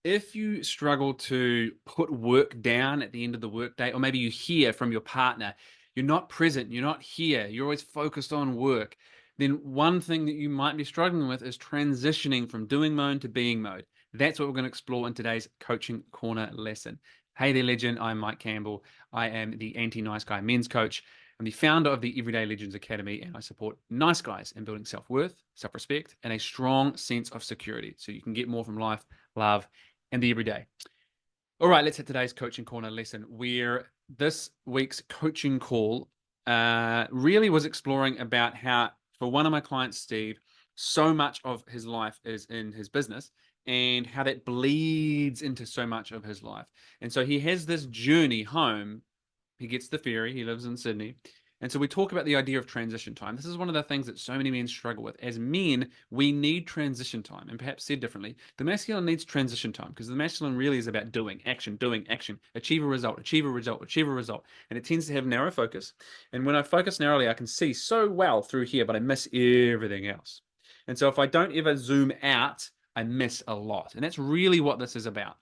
If you struggle to put work down at the end of the workday, or maybe you hear from your partner, you're not present, you're not here, you're always focused on work, then one thing that you might be struggling with is transitioning from doing mode to being mode. That's what we're going to explore in today's Coaching Corner lesson. Hey there, legend. I'm Mike Campbell. I am the Anti Nice Guy men's coach. I'm the founder of the Everyday Legends Academy, and I support nice guys in building self worth, self respect, and a strong sense of security so you can get more from life, love, and the everyday. All right, let's hit today's Coaching Corner lesson, where this week's coaching call really was exploring about how, for one of my clients, Steve, so much of his life is in his business and how that bleeds into so much of his life. And so he has this journey home. He gets the ferry, he lives in Sydney. And so we talk about the idea of transition time. This is one of the things that so many men struggle with. As men, we need transition time. And perhaps said differently, the masculine needs transition time because the masculine really is about doing action, achieve a result, achieve a result, achieve a result. And it tends to have narrow focus. And when I focus narrowly, I can see so well through here, but I miss everything else. And so if I don't ever zoom out, I miss a lot. And that's really what this is about,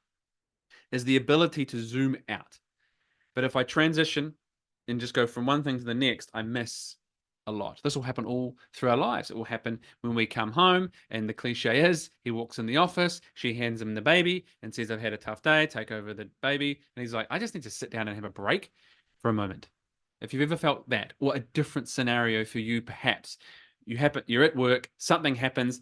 is the ability to zoom out. But if I transition and just go from one thing to the next, I miss a lot. This will happen all through our lives. It will happen when we come home, and the cliche is he walks in the office, she hands him the baby and says, I've had a tough day, take over the baby. And he's like, I just need to sit down and have a break for a moment. If you've ever felt that, or a different scenario for you, perhaps you're at work, something happens,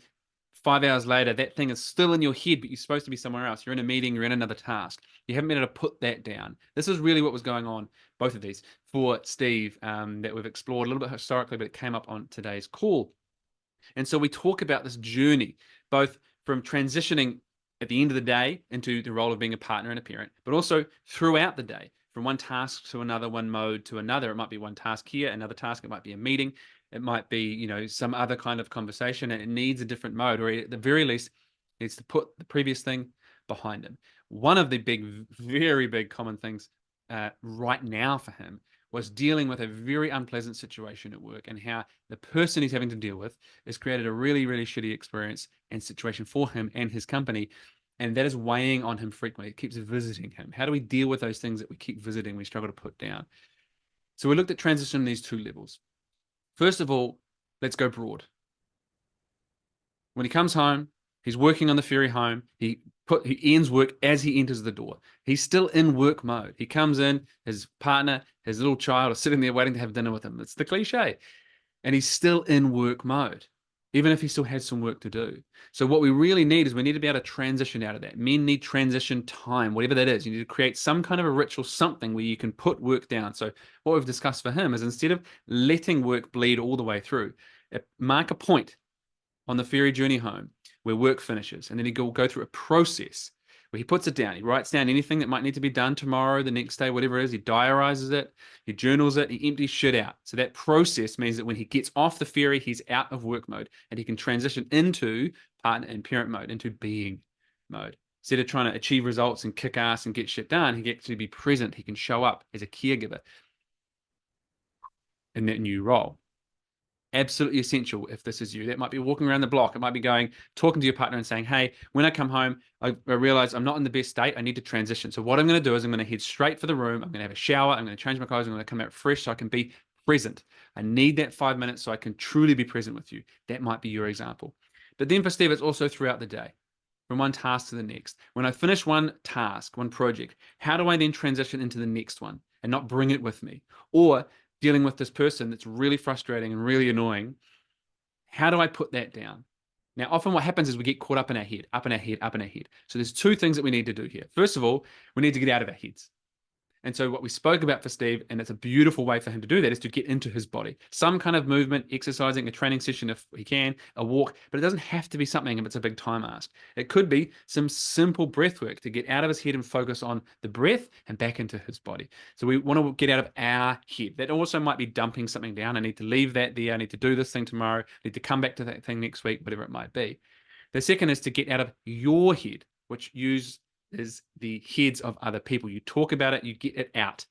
5 hours later, that thing is still in your head, but you're supposed to be somewhere else. You're in a meeting, you're in another task. You haven't been able to put that down. This is really what was going on, both of these, for Steve, that we've explored a little bit historically, but it came up on today's call. And so we talk about this journey, both from transitioning at the end of the day into the role of being a partner and a parent, but also throughout the day, from one task to another, one mode to another. It might be one task here, another task, it might be a meeting, it might be, some other kind of conversation, and it needs a different mode, or at the very least, needs to put the previous thing behind him. One of the very big common things right now for him was dealing with a very unpleasant situation at work, and how the person he's having to deal with has created a really, really shitty experience and situation for him and his company. And that is weighing on him frequently. It keeps visiting him. How do we deal with those things that we keep visiting, we struggle to put down? So we looked at transition on these two levels. First of all, let's go broad. When he comes home, he's working on the ferry home. He ends work as he enters the door. He's still in work mode. He comes in, his partner, his little child are sitting there waiting to have dinner with him. It's the cliche. And he's still in work mode, even if he still has some work to do. So what we really need is we need to be able to transition out of that. Men need transition time, whatever that is. You need to create some kind of a ritual, something where you can put work down. So what we've discussed for him is, instead of letting work bleed all the way through, mark a point on the ferry journey home where work finishes, and then he will go through a process where he puts it down. He writes down anything that might need to be done tomorrow, the next day, whatever it is. He diarizes it, he journals it, he empties shit out. So that process means that when he gets off the ferry, he's out of work mode, and he can transition into partner and parent mode, into being mode. Instead of trying to achieve results and kick ass and get shit done, he gets to be present. He can show up as a caregiver in that new role. Absolutely essential if this is you. That might be walking around the block. It might be talking to your partner and saying, hey, when I come home, I realize I'm not in the best state. I need to transition. So what I'm going to do is I'm going to head straight for the room. I'm going to have a shower. I'm going to change my clothes. I'm going to come out fresh so I can be present. I need that 5 minutes so I can truly be present with you. That might be your example. But then for Steve, it's also throughout the day, from one task to the next. When I finish one task, one project, how do I then transition into the next one and not bring it with me? Or dealing with this person that's really frustrating and really annoying, how do I put that down? Now, often what happens is we get caught up in our head, up in our head, up in our head. So there's two things that we need to do here. First of all, we need to get out of our heads. And so what we spoke about for Steve, and it's a beautiful way for him to do that, is to get into his body. Some kind of movement, exercising, a training session if he can, a walk, but it doesn't have to be something if it's a big time ask. It could be some simple breath work to get out of his head and focus on the breath and back into his body. So we want to get out of our head. That also might be dumping something down. I need to leave that there. I need to do this thing tomorrow. I need to come back to that thing next week, whatever it might be. The second is to get out of your head, which is the heads of other people. You talk about it, you get it out.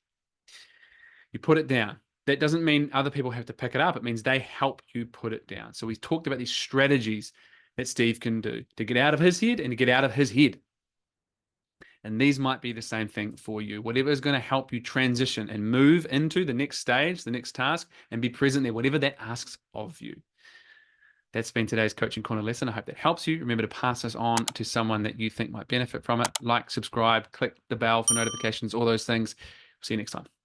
You put it down. That doesn't mean other people have to pick it up. It means they help you put it down. So we talked about these strategies that Steve can do to get out of his head and to get out of his head. And these might be the same thing for you. Whatever is going to help you transition and move into the next stage, the next task, and be present there, whatever that asks of you. That's been today's Coaching Corner lesson. I hope that helps you. Remember to pass this on to someone that you think might benefit from it. Like, subscribe, click the bell for notifications, all those things. See you next time.